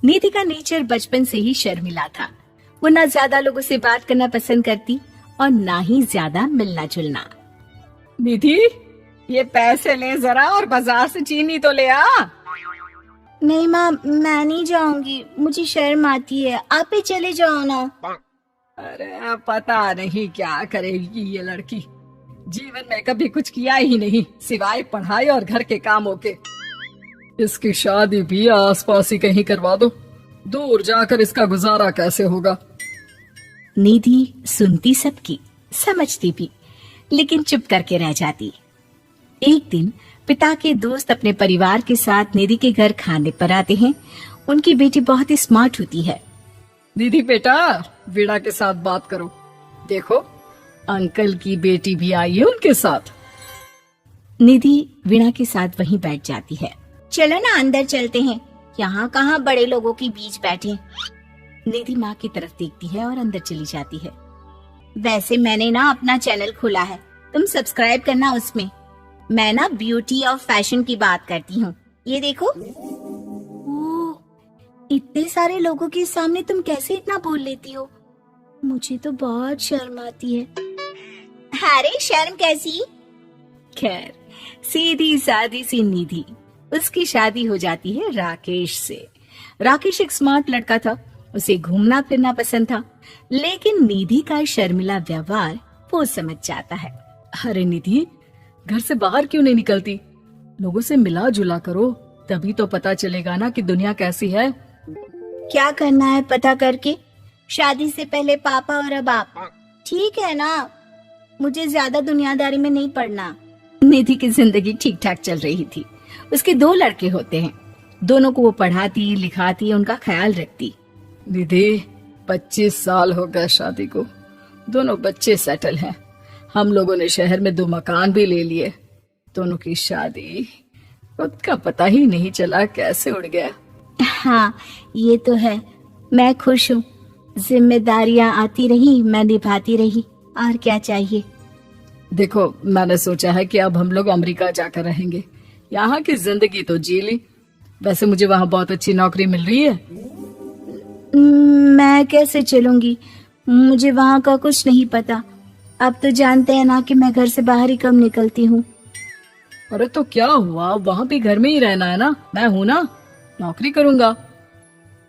निधि का नेचर बचपन से ही शर्मिला था। वो ना ज्यादा लोगों से बात करना पसंद करती और ना ही ज्यादा मिलना जुलना। निधि, ये पैसे ले जरा और बाजार से चीनी तो ले आ। नहीं माँ, मैं नहीं जाऊंगी, मुझे शर्म आती है, आप ही चले जाओ ना। अरे पता नहीं क्या करेगी ये लड़की, जीवन में कभी कुछ किया ही नहीं सिवाय पढ़ाई और घर के कामों के। इसकी शादी भी आसपास ही कहीं करवा दो, दूर जाकर इसका गुजारा कैसे होगा। निधि सुनती सबकी, समझती भी, लेकिन चुप करके रह जाती। एक दिन पिता के दोस्त अपने परिवार के साथ निधि के घर खाने पर आते हैं। उनकी बेटी बहुत ही स्मार्ट होती है। निधि बेटा, वीणा के साथ बात करो, देखो अंकल की बेटी भी आई है उनके साथ। निधि वीणा के साथ वहीं बैठ जाती है। चलो ना अंदर चलते हैं, यहाँ कहाँ बड़े लोगों के बीच बैठे। निधि माँ की तरफ देखती है और अंदर चली जाती है। वैसे मैंने ना अपना चैनल खोला है, तुम सब्सक्राइब करना उसमें। मैं ना ब्यूटी और फैशन की बात करती हूँ, ये देखो। ओह, इतने सारे लोगों के सामने तुम कैसे इतना बोल लेती हो? मुझे तो बहुत शर्म आती है। अरे शर्म कैसी? खैर, सीधी सादी सी निधि, उसकी शादी हो जाती है राकेश से। राकेश एक स्मार्ट लड़का था, उसे घूमना फिरना पसंद था, लेकिन निधि का शर्मिला व्यवहार वो समझ जाता है। अरे निधि, घर से बाहर क्यों नहीं निकलती? लोगों से मिला जुला करो, तभी तो पता चलेगा ना कि दुनिया कैसी है। क्या करना है पता करके? शादी से पहले पापा और अब आप। ठीक है ना, मुझे ज्यादा दुनियादारी में नहीं पड़ना। निधि की जिंदगी ठीक ठाक चल रही थी। उसके 2 लड़के होते हैं, दोनों को वो पढ़ाती लिखाती, उनका ख्याल रखती। निधि, 25 साल हो गए शादी को, दोनों बच्चे सेटल हैं। हम लोगों ने शहर में 2 मकान भी ले लिए। दोनों की शादी खुद का पता ही नहीं चला कैसे उड़ गया। हाँ, ये तो है। मैं खुश हूँ, जिम्मेदारियाँ आती रही, मैं निभाती रही, और क्या चाहिए। देखो, मैंने सोचा है कि अब हम लोग अमेरिका जाकर रहेंगे। यहाँ की जिंदगी तो जी ली, वैसे मुझे वहाँ बहुत अच्छी नौकरी मिल रही है। मैं कैसे चलूंगी, मुझे वहाँ का कुछ नहीं पता। अब तो जानते हैं ना कि मैं घर से बाहर ही कम निकलती हूँ। अरे तो क्या हुआ, वहाँ भी घर में ही रहना है ना, मैं हूँ ना, नौकरी करूँगा।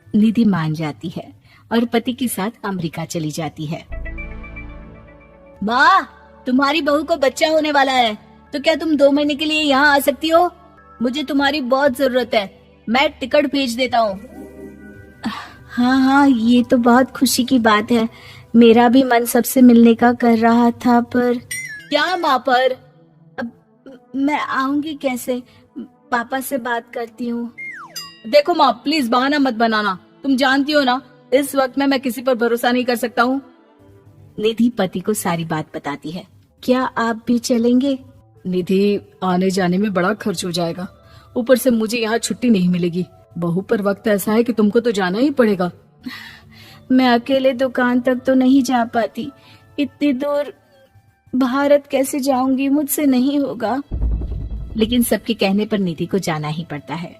निधि मान जाती है और पति के साथ अमेरिका चली जाती है। माँ, तुम्हारी बहू को बच्चा होने वाला है, तो क्या तुम 2 महीने के लिए यहाँ आ सकती हो? मुझे तुम्हारी बहुत जरूरत है, मैं टिकट भेज देता हूँ। हाँ हाँ, ये तो बहुत खुशी की बात है। मेरा भी मन सबसे मिलने का कर रहा था, पर क्या माँ पर? अब मैं आऊंगी कैसे? पापा से बात करती हूँ। देखो माँ, प्लीज बहाना मत बनाना, तुम जानती हो ना इस वक्त में मैं किसी पर भरोसा नहीं कर सकता हूँ। निधि पति को सारी बात बताती है। क्या आप भी चलेंगे? निधि, आने जाने में बड़ा खर्च हो जाएगा, ऊपर से मुझे यहाँ छुट्टी नहीं मिलेगी। बहू पर वक्त ऐसा है कि तुमको तो जाना ही पड़ेगा। मैं अकेले दुकान तक तो नहीं जा पाती, इतनी दूर भारत कैसे जाऊंगी, मुझसे नहीं होगा। लेकिन सबके कहने पर निधि को जाना ही पड़ता है।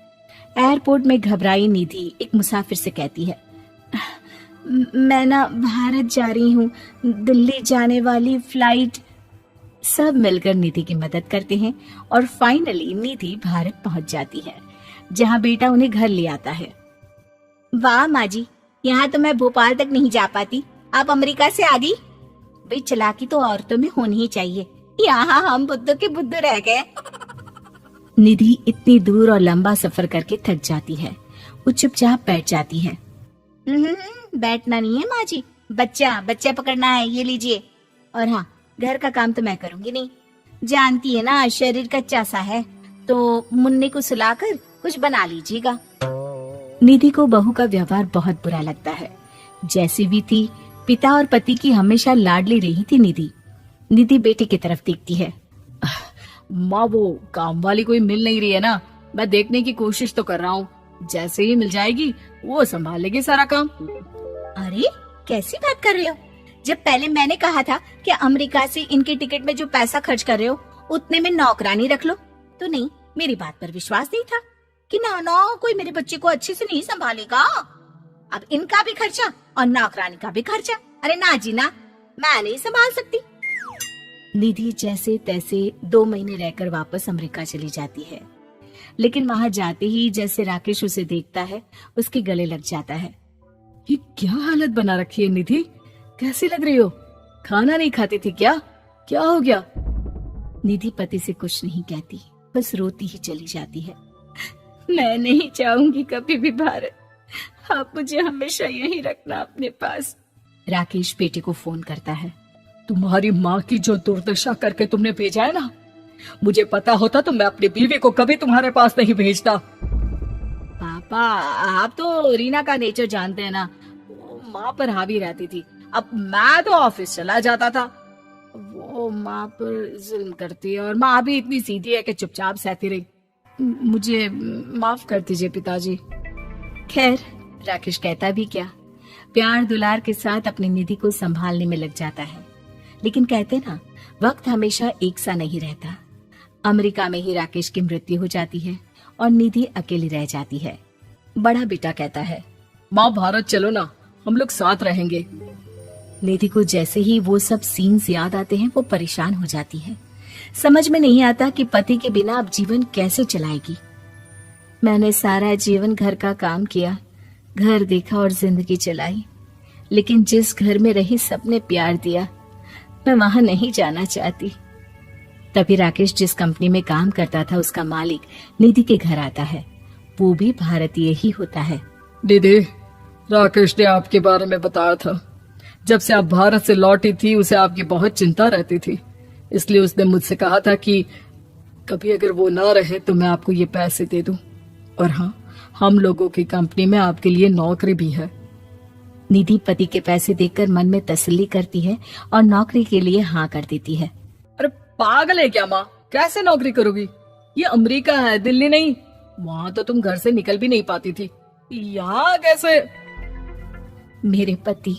एयरपोर्ट में घबराई निधि एक मुसाफिर से कहती है, मैं ना भारत जा रही हूँ, दिल्ली जाने वाली फ्लाइट। सब मिलकर निधि की मदद करते हैं और फाइनली निधि भारत पहुंच जाती है, जहां बेटा उन्हें घर ले आता है। वाह माँ जी, यहाँ तो मैं भोपाल तक नहीं जा पाती, आप अमेरिका से आ गई। भाई चालाकी तो औरतों में होनी ही चाहिए, यहाँ हम बुद्धू के बुद्धू रह गए। निधि इतनी दूर और लंबा सफर करके थक जाती है, वो चुपचाप बैठ जाती है। बैठना नहीं है माँ जी, बच्चा पकड़ना है, ये लीजिए। और हाँ, घर का काम तो मैं करूंगी नहीं, जानती है ना शरीर कच्चा सा है, तो मुन्ने को सुलाकर कुछ बना लीजिएगा। निधि को बहू का व्यवहार बहुत बुरा लगता है। जैसी भी थी, पिता और पति की हमेशा लाडली रही थी निधि। निधि बेटे की तरफ देखती है। माँ, वो काम वाली कोई मिल नहीं रही है ना, मैं देखने की कोशिश तो कर रहा हूँ, जैसे ही मिल जाएगी वो संभाल लेगी सारा काम। अरे कैसी बात कर रहे हो? जब पहले मैंने कहा था कि अमेरिका से इनके टिकट में जो पैसा खर्च कर रहे हो उतने में नौकरानी रख लो, तो नहीं, मेरी बात पर विश्वास नहीं था। कि ना ना कोई मेरे बच्चे को अच्छे से नहीं संभालेगा। अब इनका भी खर्चा और नौकरानी का भी खर्चा। अरे ना जी ना, मैं नहीं संभाल सकती। निधि जैसे तैसे 2 महीने रहकर वापस अमेरिका चली जाती है, लेकिन वहां जाते ही जैसे राकेश उसे देखता है उसके गले लग जाता है। ये क्या हालत बना रखी है निधि, कैसी लग रही हो? खाना नहीं खाती थी क्या? क्या हो गया? निधि पति से कुछ नहीं कहती, बस रोती ही चली जाती है। मैं नहीं चाहूंगी कभी भी भारत, आप मुझे हमेशा यहीं रखना अपने पास। राकेश बेटे को फोन करता है। तुम्हारी माँ की जो दुर्दशा करके तुमने भेजा है ना, मुझे पता होता तो मैं अपनी बीवी को कभी तुम्हारे पास नहीं भेजता। पापा, आप तो रीना का नेचर जानते हैं ना, वो माँ पर हावी रहती थी। अब मैं तो ऑफिस चला जाता था, वो माँ पर जुल्म करती है, और माँ भी इतनी सीधी है कि चुपचाप सहती रही। मुझे माफ कर दीजिए पिताजी। खैर, राकेश कहता भी क्या, प्यार दुलार के साथ अपनी निधि को संभालने में लग जाता है। लेकिन कहते ना, वक्त हमेशा एक सा नहीं रहता। अमेरिका में ही राकेश की मृत्यु हो जाती है और निधि अकेली रह जाती है। बड़ा बेटा कहता है, माँ भारत चलो ना, हम लोग साथ रहेंगे। निधि को जैसे ही वो सब सीन्स याद आते हैं वो परेशान हो जाती है। समझ में नहीं आता कि पति के बिना अब जीवन कैसे चलाएगी। मैंने सारा जीवन घर का काम किया, घर देखा और जिंदगी चलाई, लेकिन जिस घर में रही सबने प्यार दिया, मैं वहां नहीं जाना चाहती। तभी राकेश जिस कंपनी में काम करता था उसका मालिक निधि के घर आता है। वो भी भारतीय ही होता है। दीदी, राकेश ने आपके बारे में बताया था। जब से आप भारत से लौटी थी उसे आपकी बहुत चिंता रहती थी, इसलिए उसने मुझसे कहा था कि कभी अगर वो ना रहे तो मैं आपको ये पैसे दे दूं। और हाँ, हम लोगों की कंपनी में आपके लिए नौकरी भी है। निधि पति के पैसे देखकर मन में तसल्ली करती है और नौकरी के लिए हाँ कर देती है। अरे पागल है क्या माँ, कैसे नौकरी करोगी? ये अमेरिका है, दिल्ली नहीं। वहाँ तो तुम घर से निकल भी नहीं पाती थी, यहाँ कैसे? मेरे पति,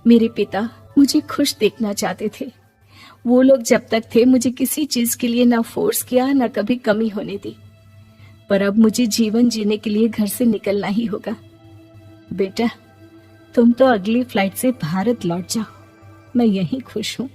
मेरे पिता मुझे खुश देखना चाहते थे। वो लोग जब तक थे मुझे किसी चीज के लिए ना फोर्स किया, ना कभी कमी होने दी। पर अब मुझे जीवन जीने के लिए घर से निकलना ही होगा। बेटा, तुम तो अगली फ्लाइट से भारत लौट जाओ, मैं यहीं खुश हूँ।